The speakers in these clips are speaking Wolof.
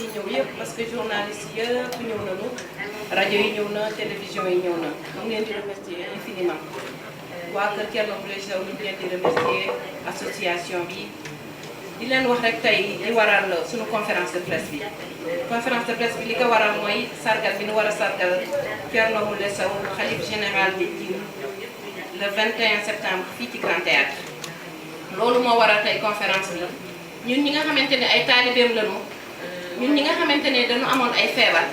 fi ñëw yëpp parce que journalistes yëpp ñëw nañu rajo yi ñëw na télévision yi ñëw na ñu ngi leen di remercier infiniment waa kër Thierno Moule Sow ñu ngi leen di remercier association bi di leen wax rek tey li waral suñu conférence de presse bi li ko waral mooy sargal bi ñu war a sargal Thierno Moule Sow xalif général bi le 21 septembre fii ci Grand Théâtre loolu moo waral tey conférence bi ñun ñi nga xamante ne ay taalibeem lañu ñun ñi nga xamante ne dañu amoon ay feebar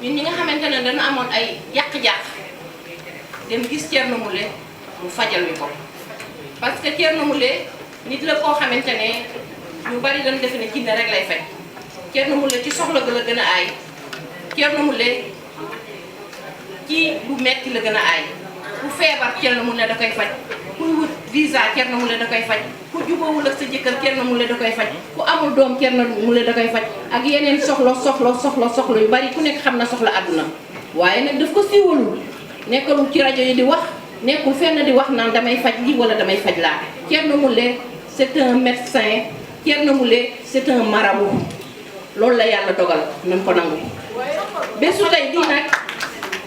ñun ñi nga xamante ne dañu amoon ay yàq-yàq dem gis Thierno Moule mu fajal ñu ko parce que Thierno Moule nit la koo xamante ne ñu bari dañu defe ne jinne rek lay faj Thierno Moule ci soxla ga la gën a aay Thierno Moule ci lu metti la gën a aay ku feebar Thierno Moule da koy faj ku wut visa Thierno Moule da koy faj ku jubawul ak sa jëkkër Thierno Moule da koy faj ku amul doom Thierno Moule da koy faj ak yeneen soxla yu bari ku nekk xam na soxla àdduna waaye nag daf ko siiwalul nekkalul ci rajo yi di wax nekkul fenn di wax naan damay faj lii wala damay faj laa Thierno Moule c'est un médecin Thierno Moule c'est un marabout loolu la yàlla dogal nañ ko nangu bésu tey bii nag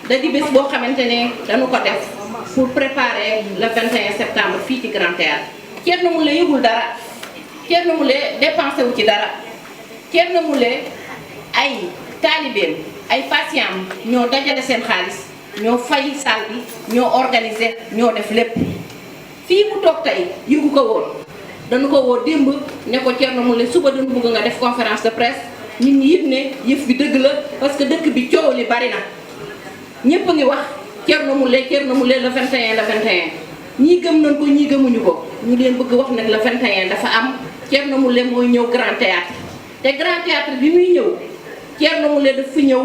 da di bés boo xamante ne dañu ko def pour préparer le 21 septembre fii ci Grand Théâtre Thierno Moule yëgul dara Thierno Moule dépensé wu ci dara Thierno Moule ay taalibeem ay patients ñoo dajale seen xaalis ñoo fay salle bi ñoo organiser ñoo def lépp fii mu toog tey yëgu ko woon dañu ko woo démb ne ko Thierno Moule suba dañu bëgg nga def conférence de presse nit ñi yëg ne yëf bi dëgg la parce que dëkk bi coow li bari na ñëpp a ngi wax Thierno Moule le 21 ñii gëm nañ ko ñii gëmuñu ko ñu leen bëgg wax nag le 21 dafa am Thierno Moule mooy ñëw Grand Théâtre te Grand Théâtre bi muy ñëw Thierno Moule daf fi ñëw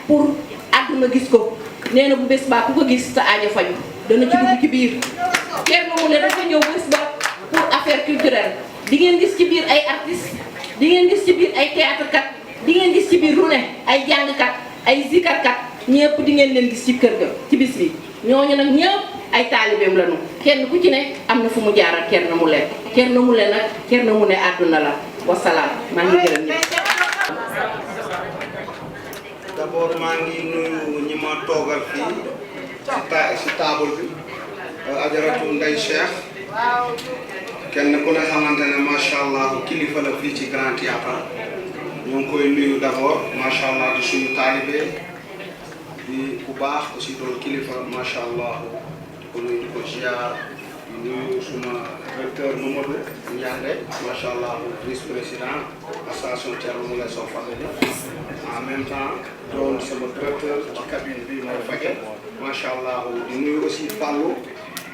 pour àdduna gis ko nee na bu bés baa ku ko gis sa aajo faju dana ci dugg ci biir Thierno Moule dafa ñëw bés ba pour affaire culturelle di ngeen gis ci biir ay artistes di ngeen gis ci biir ay théâtre kat di ngeen gis ci biir lu ne ay jàngkat ay zikarkat ñëpp di ngeen leen gis ci kër ga ci bis bi ñooñu nag ñëpp ay taalibeem lañu kenn ku ci ne am na fu mu jaar ak Thierno Moule nag Thierno Moule àdduna la wasalaam maa ngi gërëm ñëpp. d'abord maa ngi nuyu ñi ma toogal fii ci table bi Ajaratu Ndeye Cheikh kenn ku ne xamante ne macha allah kilifa la fii ci Grand Théâtre ñoo ngi koy nuyu d'abord macha allah di suñu taalibe di ku baax aussi doon kilifa macha allah di ko nuyu di ko ziar di nuyu suma directeur Mamadou Ndiande macha allah vice président association Thierno Moule Sow Famille en même temps doon sama directeur ci cabine bi mooy Fage macha allah di nuyu aussi Fallou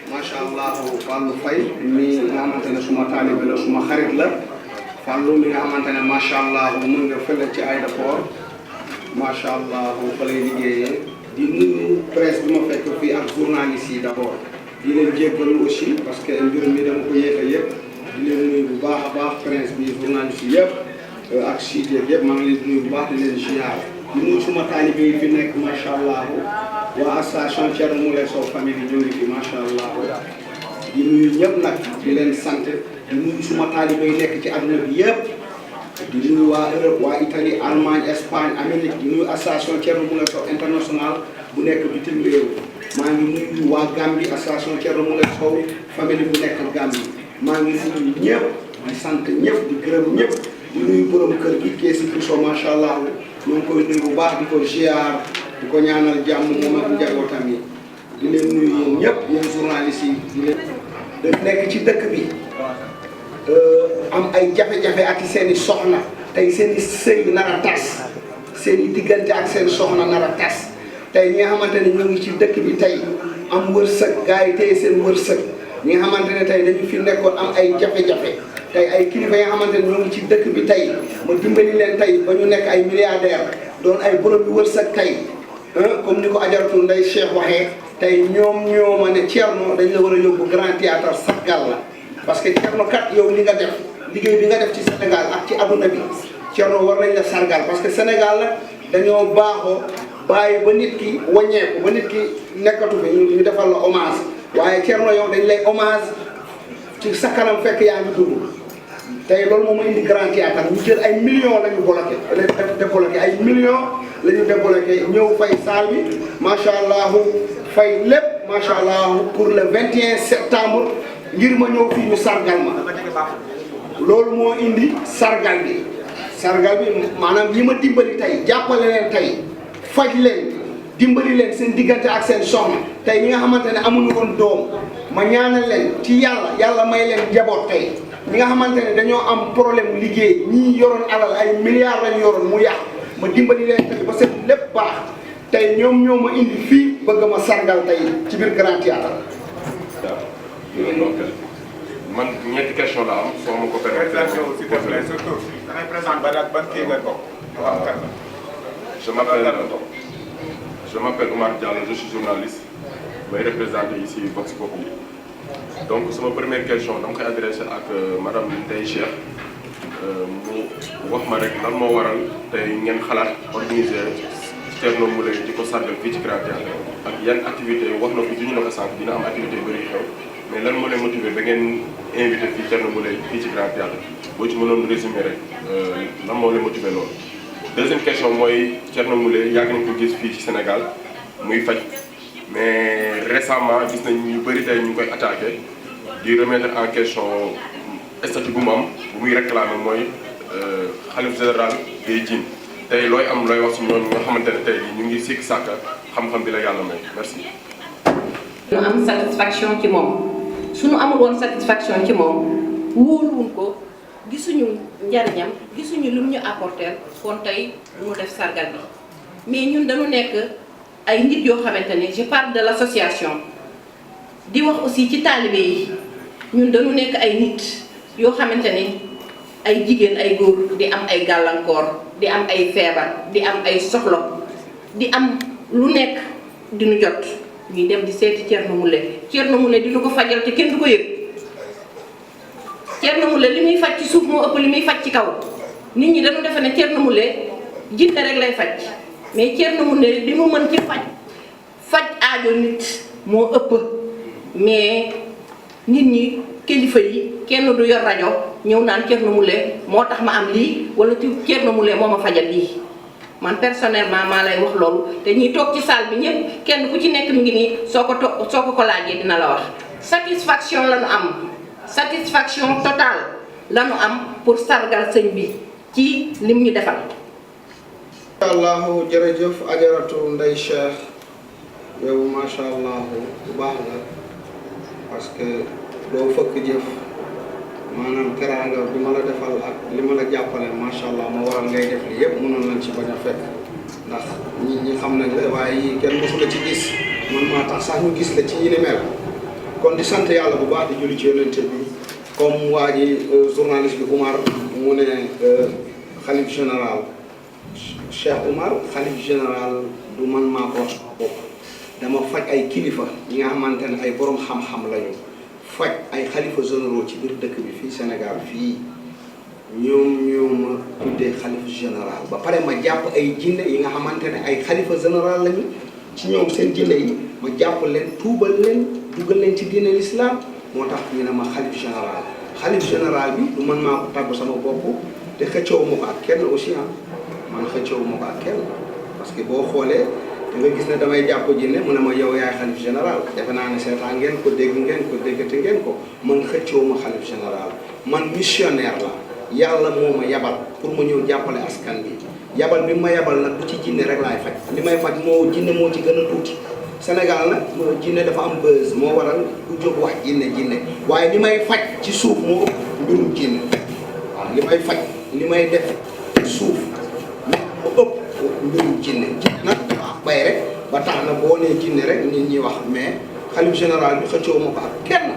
macha allah Fallou Faye mi nga xamante ne suma taalibe la suma xarit la Fallou mi nga xamante ne macha allah mën nga fële ci aéroport macha allah fa lay liggéeyee di nuyu presse bi ma fekk fii ak journalistes yi d'abord di leen jéggalu aussi parce que mbir mi dama ko yéex a yëpp di leen nuyu bu baax a baax presse bi journalistes yi yëpp ak site yëpp maa ngi leen di nuyu bu baax di leen ziar di nuyu suma taalibe yi fi nekk macha allah waa association Thierno Moule Sow Famille ñu ngi fi macha allah di nuyu ñëpp nag di leen sant di nuyu suma taalibe yi nekk ci àdduna bi yëpp. di nuyu waa Europe waa Italie Allemagne Espagne Amérique di nuyu association Thierno Moule Sow international bu nekk bitim réew maa ngi nuyu waa Gambie association Thierno Moule Sow famille bu nekk Gambie maa ngi nuyu ñëpp di sant ñëpp di gërëm ñëpp di nuyu borom kër gi Keesi Bousso macha allah ñoo ngi koy nuyu bu baax di ko ziar di ko ñaanal jàmm moom ak njabootam yi di leen nuyu yéen ñëpp yéen journalistes yi di leen daf nekk ci dëkk bi. am ay jafe-jafe ak seen i soxna tey seen i sëy nar a tas seen i diggante ak seen soxna nar a tas tey ñi nga xamante ne ñoo ngi ci dëkk bi tey am wërsëg gars yi tey seen wërsëg ñi nga xamante ne tey dañu fi nekkoon am ay jafe-jafe tey ay kilifa yi nga xamante ne ñoo ngi ci dëkk bi tey ma dimbali leen tey ba ñu nekk ay milliardaire doon ay borom yu wërsëg tey comme ni ko Ajaratu Ndeye Cheikh waxee tey ñoom ñoo ma ne Thierno dañ la war a yóbbu Grand Théâtre sargal la parce que Thierno kat yow li nga def liggéey bi nga def ci Sénégal ak ci adduna bi Thierno war nañ la sargal parce que Sénégal la dañoo baaxoo bàyyi ba nit ki wàññeeku ba nit ki nekkatu fi ñu defal la hommage waaye Thierno yow dañ lay hommage ci sa kanam fekk yaa ngi dund tey loolu moom indi Grand Théâtre ñu jël ay millions la ñu débloqué ay millions la ñu débloqué ñëw fay salle bi macha allah fay lépp macha allah pour le 21 septembre ngir ma ñëw fii ñu sargal ma loolu moo indi sargal bi maanaam ñi ma dimbali tey jàppale leen tey faj leen dimbali leen seen diggante ak seen soxna tey ñi nga xamante ne amuñu woon doom ma ñaanal leen ci yàlla may leen njaboot tey ñi nga xamante ne dañoo am problème liggéey ñii yoroon alal ay milliards lañu yoroon mu yàq ma dimbali leen tey ba seen lépp baax tey ñoom ñoo ma indi fii bëgg ma sargal tey ci biir Grand Théâtre. man ñetti question la am soo ma ko permettre. Je m'appelle Oumar Diallo, je suis journaliste. Je vais représenter ici Vox Populi. Donc, c'est ma première question. Donc, je vais adresser à Madame Ndeye Cheikh. mu wax ma rek lan moo waral tey ngeen xalaat organiser Thierno Moule di ko sargal fii ci Grand Théâtre ak yan activité wax na ko juñu na ko sànq dina am activité yu bëri xew mais lan moo leen motivé ba ngeen invité fii Thierno Moule fii ci Grand Théâtre boo ci mënoon résumé rek lan moo leen motivé loolu. Deuxième question mooy Thierno Moule yàgg nañ ko gis fii ci Sénégal muy faj mais récemment gis nañ ñu bëri tey ñu ngi koy attaqué di remettre en question statut bu mu am bu muy réclamer mooy xalif général day jiin tey looy am looy wax si ñooñu nga xamante ne tey ñu ngi sikk sàkka xam-xam bi la yàlla may merci. ñu am satisfaction ci moom suñu amul woon satisfaction ci moom wóoluwuñ ko gisuñu njariñam gisuñu lu mu ñu apporter kon tey mu def sargal bi mais ñun dañu nekk ay nit yoo xamante ne je parle de l'association di wax aussi ci taalibe yi ñun dañu nekk ay nit yoo xamante ne ay jigéen ay góor di am ay gàllankoor di am ay feebar di am ay soxla di am lu nekk di nu jot ñuy dem di seeti Thierno Moule dina ko fajal te kenn du ko yëg Thierno Moule li muy faj ci suuf moo ëpp li muy faj ci kaw nit ñi dañu defe ne Thierno Moule jinne rek lay faj mais Thierno Moule li mu mën ci faj aajo nit moo ëpp mais nit ñi kilifa yi kenn du yor rajo ñëw naan Thierno Moule moo tax ma am lii wala Thierno Moule moo ma fajal lii man personnellement maa lay wax loolu te ñuy toog ci salle bi ñëpp kenn ku ci nekk mi ngi nii soo ko laajee dina la wax satisfaction la ñu am satisfaction totale la ñu am pour sargal sëñ bi ci lim ñu defal. macha allah jërëjëf ajaratu Ndeye Cheikh yow macha allah bu baax la parce que doo fëkk jëf maanaam teraanga bi ma la defal ak li ma la jàppale macha allah moo waral ngay def li yëpp mënoon nañ ci bañ a fekk ndax ñi xam nañ la waaye yii kenn mosu la ci gis man maa tax sax ñu gis la ci yi ni mel kon di sant yàlla bu baax di julli ci yonente bi comme waa ji journaliste bi Oumar mu ne xalif général Cheikh Oumar xalif général du man maa ko wax sama bopp dama faj ay kilifa yi nga xamante ne ay borom xam-xam lañu faj ay xalifa généraux ci biir dëkk bi fii Sénégal fii ñoom ma tuddee xalifa général ba pare ma jàpp ay jinne yi nga xamante ne ay xalifa général lañu ci ñoom seen jinne yi ma jàpp leen tuubal leen dugal leen ci diine l'islam moo tax ñu ne ma xalif général bi du man maa ko tàggu sama bopp te xëccoowu ma ko ak kenn aussi man xëccoowu ma ko ak kenn parce que boo xoolee da nga gis ne damay jàpp jinne mu ne ma yow yaay xalif général defe naa ne seetaan ngeen ko dégg ngeen ko déggate ngeen ko man xëccoowu ma xalif général man missionnaire la yàlla moo ma yabal pour ma ñëw jàppale askan bi yabal bi ma yabal nag du ci jinne rek laay faj li may faj moo jinne moo ci gën a tuuti Sénégal nag jinne dafa am buzz moo waral ku jóg wax jinne waaye li may faj ci suuf moo ëpp mbirum jinne waaw li may faj li may def ci suuf moo ëpp mbirum jinne nag bay rek ba tax na boo nee jinne rek nit ñi wax mais xalif général bi xëccoo ma ko ak kenn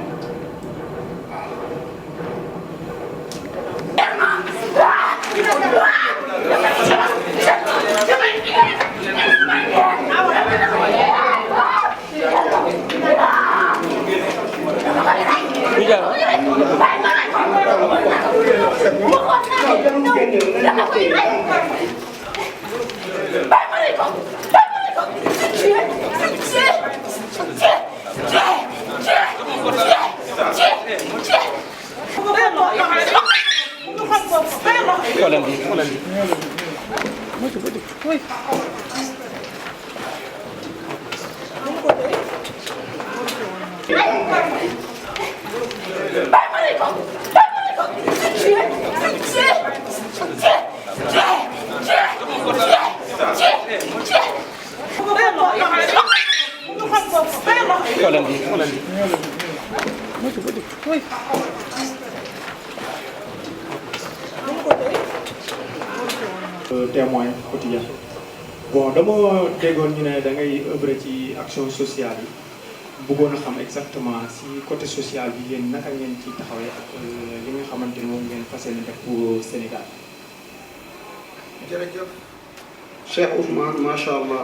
Témoin quotidien. Bon, dama déggoon ñu ne da ngay œuvrer ci action sociale yi bëggoon a xam exactement si côté social bi yéen naka ngeen ci taxawee ak li nga xamante ne moom ngeen fas yéene def pour Sénégal. jërëjëf Cheikh Ousmane macha allah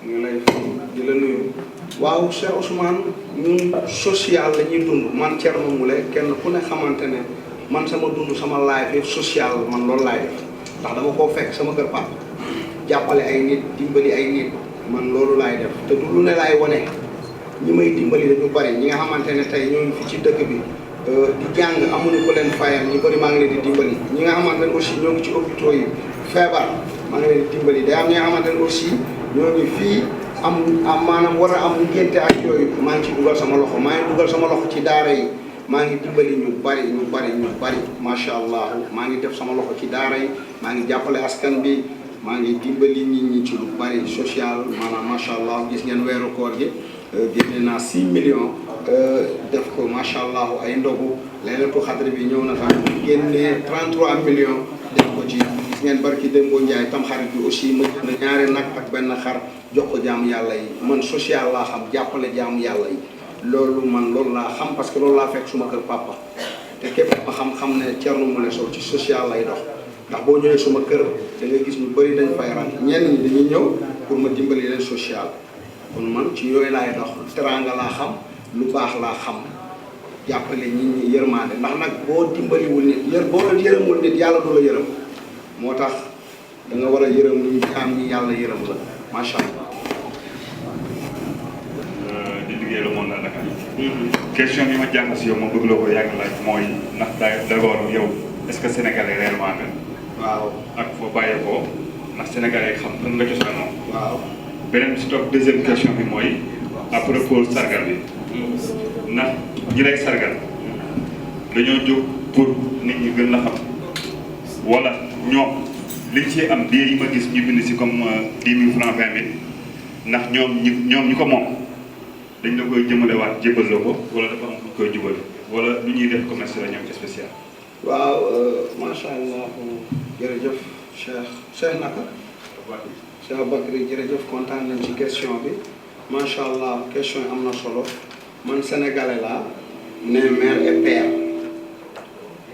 ñu ngi lay di la nuyu. waaw Cheikh Ousmane ñun social la ñuy dund man Thierno Moule kenn ku ne xamante ne man sama dund sama life social man loolu laay def ndax dama koo fekk sama kër papa jàppale ay nit dimbali ay nit man loolu laay def te du lu ne laay wane ñi may dimbali dañu bari ñi nga xamante ne tey ñoo ngi fi ci dëkk bi di jàng amuñu ko leen fayal ñu bari maa ngi leen di dimbali ñi nga xamante ne aussi ñoo ngi ci hôpitaux yi feebar maa ngi leen di dimbali day am ñi nga xamante ne aussi ñoo ngi fii am maanaam war a am ngénte ak yooyu maa ngi ci dugal sama loxo maa ngi dugal sama loxo ci daara yi maa ngi dimbali ñu bari macha allah maa ngi def sama loxo ci daara yi maa ngi jàppale askan bi maa ngi dimbali nit ñi ci lu bari social maanaam macha allah gis ngeen weeru koor gi génne naa 6 millions def ko macha allah ay ndogu Laylatul Qadr bi ñëw na fa génne 33 millions def ko ci gis ngeen barki Dembo Ndiaye tam xarit bi aussi ma jënd ñaari nag ak benn xar jox ko jaamu yàlla yi man social laa xam jàppale jaamu yàlla yi loolu man loolu laa xam parce que loolu laa fekk suma kër papa te képp ma xam ne Thierno Moule Sow ci social lay dox ndax boo ñëwee suma kër da nga gis ñu bëri dañ fay rang ñenn ñi dañuy ñëw pour ma dimbali leen social kon man ci yooyu laay dox teranga laa xam lu baax laa xam jàppale nit ñi yërmaande ndax nag boo dimbaliwul nit boo la yërëmul nit yàlla du la yërëm moo tax da nga war a yërëm ñi jaam ñi yàlla yërëm la macha allah. di liggéey Le Monde à Dakar. question bi ma jàng si yow ma bëgg la ko yàgg laaj mooy ndax d'abord yow est-ce que sénégalais réellement nga. waaw ak foo bàyyeekoo ndax sénégalais xam fan nga cosaanoo. waaw beneen bi si topp deuxième question bi mooy à propos sargal bi. ndax ñi lay sargal dañoo jóg pour nit ñi gën la xam wala ñoom liñ ci am biir yi ma gis ñu bind si comme 10 000 francs 20 000 ndax ñoom ñi ko moom dañ la koy jëmalewaat jébal la ko wala dafa am fu koy jubale wala lu ñuy def commerce la ñoom ci spécial. waaw macha allah jërëjëf Cheikh naka. Cheikh Bakri jërëjëf kontaan nañ ci question bi macha allah question yi am na solo man sénégalais laa né mère et père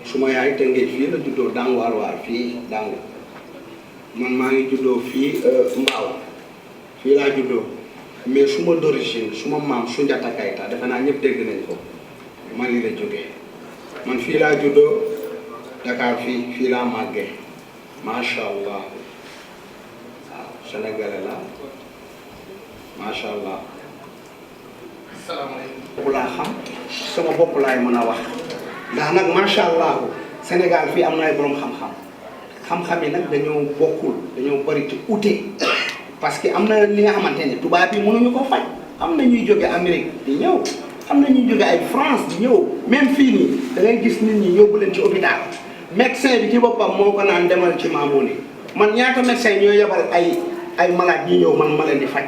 suma yaay Tëngéej fii la juddoo Dangu Alwaar fii Dangu man maa ngi juddoo fii Mbaaw fii laa juddoo mais suma d'origine suma maam Soundiata Keita defe naa ñëpp dégg nañ ko Mali la jógee man fii laa juddoo Dakar fii laa màggee macha allah waaw sénégalais la macha allah. salaamaaleykum. laa xam sama bopp laay mën a wax ndax nag macha allah Sénégal fii am na ay borom xam-xam yi nag dañoo bokkul dañoo bari ci ute parce que am na li nga xamante ne tubaab yi mënuñu ko faj am na ñuy jóge Amérique di ñëw am na ñuy jóge ay France di ñëw même fii nii da ngay gis nit ñi yóbbu leen ci hôpital médecin bi ci boppam moo ko naan demal ci Mamouni man ñaata médecin ñoo yebal ay malade yi ñëw man ma leen di faj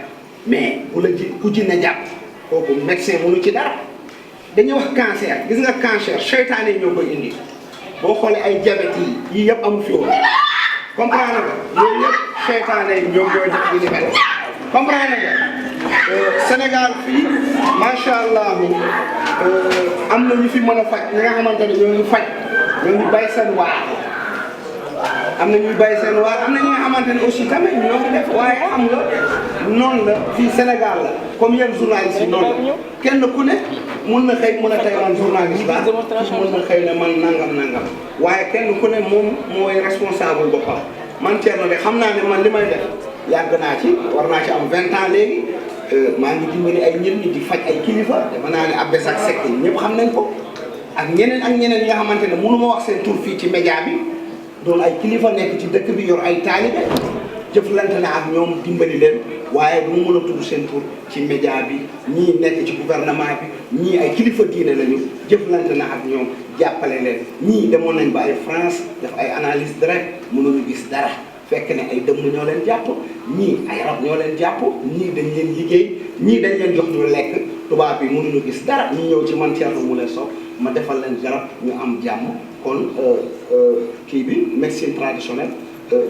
mais bu la ji ku jinne jàpp kooku médecin mënu ci dara dañuy wax cancer gis nga cancer seytaane yi ñoo koy indi boo xoolee ay diabète yi yii yëpp amu fi woon comprendre nga yooyu yëpp seytaane yi ñoom ñoo def li ni mel comprendre nga Sénégal fii macha allah am na ñu fi mën a faj ñi nga xamante ne ñoo ngi faj ñoo ngi bay seen waar am na ñuy bay seen waar am na ñi nga xamante ne aussi tamit ñoo ngi def waaye xam nga noonu la fii Sénégal la comme yenn journaliste yi noonu la kenn ku ne mun na xëy mën a tey man journaliste la mun na xëy ne man nangam waaye kenn ku ne moom mooy responsable boppam man Thierno de xam naa ne man li may def yàgg naa ci war naa ci am 20 ans léegi maa ngi dimbali ay nit ñi di faj ay kilifa dama naa ne Abbes ak Seck ñëpp xam nañ ko ak ñeneen yi nga xamante ne mënu ma wax seen tur fii ci média bi doon ay kilifa nekk ci dëkk bi yor ay taalibe jëflante na ak ñoom dimbali leen waaye du mu mën a tudd seen tur ci média bi ñii nekk ci gouvernement bi ñii ay kilifa diine lañu jëflante na ak ñoom jàppale leen ñii demoon nañ ba ay France def ay analyse direct mënuñu gis dara fekk ne ay dëmm ñoo leen jàpp ñii ay rab ñoo leen jàpp ñii dañ leen liggéey ñii dañ leen jox ñu lekk tubaab bi mënuñu gis dara ñu ñëw ci man Thierno Moule Sow ma defal leen garab ñu am jàmm kon kii bi médecine traditionnelle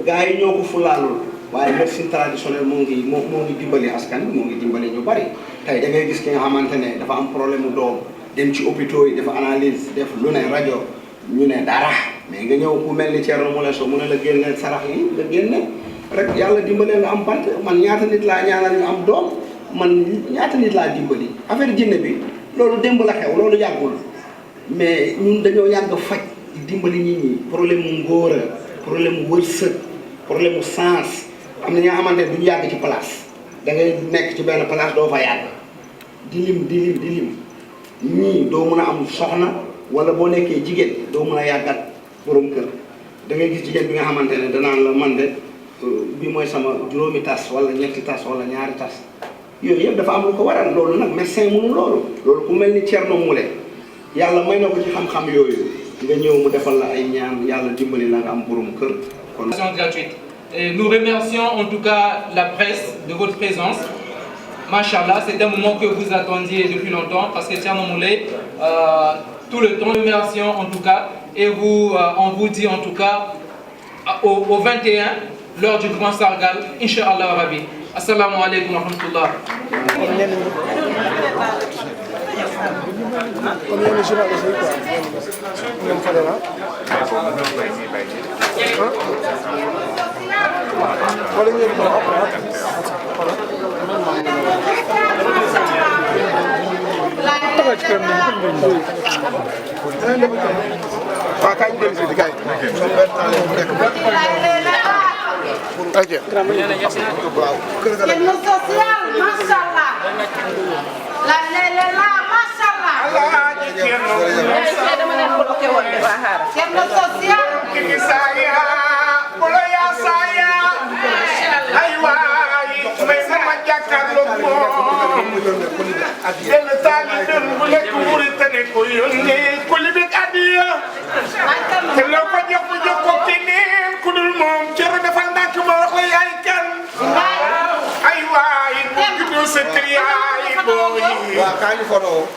gars yi ñoo ko fulaalul waaye médecine traditionnelle moo ngi dimbali askan moo ngi dimbali ñu bari tey da ngay gis ki nga xamante ne dafa am problème mu doom dem ci hôpitaux yi dafa analyse def lu ne rajo ñu ne dara mais nga ñëw ku mel ni Thierno Moule Sow mu ne la génneel sarax yi nga génne rek yàlla dimbalee nga am bant man ñaata nit laa ñaanal ñu am doom man ñaata nit laa dimbali affaire jinne bi loolu démb la xew loolu yàggul mais ñun dañoo yàgg faj dimbali nit ñi problème mu ngóora problème mu wërsëg problème mu sens am na ñoo xamante ne duñu yàgg ci place da ngay nekk ci benn place doo fa yàgg di lim ñii doo mën a am soxna wala boo nekkee jigéen doo mën a yàggat borom kër da ngay gis jigéen bi nga xamante ne danaan la man de bi mooy sama juróomi tas wala ñetti tas wala ñaari tas yooyu yëpp dafa am lu ko waral loolu nag médecin mënu loolu ku mel ni Thierno Moule yàlla may na ko ci xam-xam yooyu nga ñëw mu defal la ay ñaan yàlla dimbali la nga am borom kër kon gratuite. Et nous remercions en tout cas la presse de votre présence. Machallah, c'est un moment que vous attendiez depuis longtemps parce que Thierno Moule, tout le temps, nous remercions en tout cas et on vous dit en tout cas au 21, lors du Grand Sargal, Inch'Allah Rabbi. Assalamu alaikum wa rahmatullah.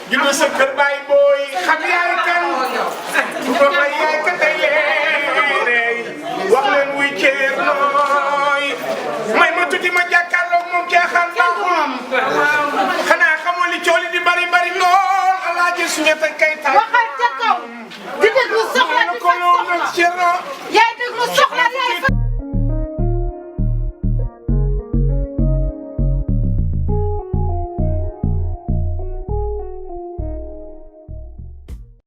Judu sa kër baay booy xam yaay kan ko may yaay ka tey leey wax leen wuy ceer nooy may ma tuuti ma jàkkaarloog moom caaxaan baaxul xanaa xamoo li cooli di bari bari lool alaaji suñu tey kay taay waxal ca kaw di déglu soxla di faj soxla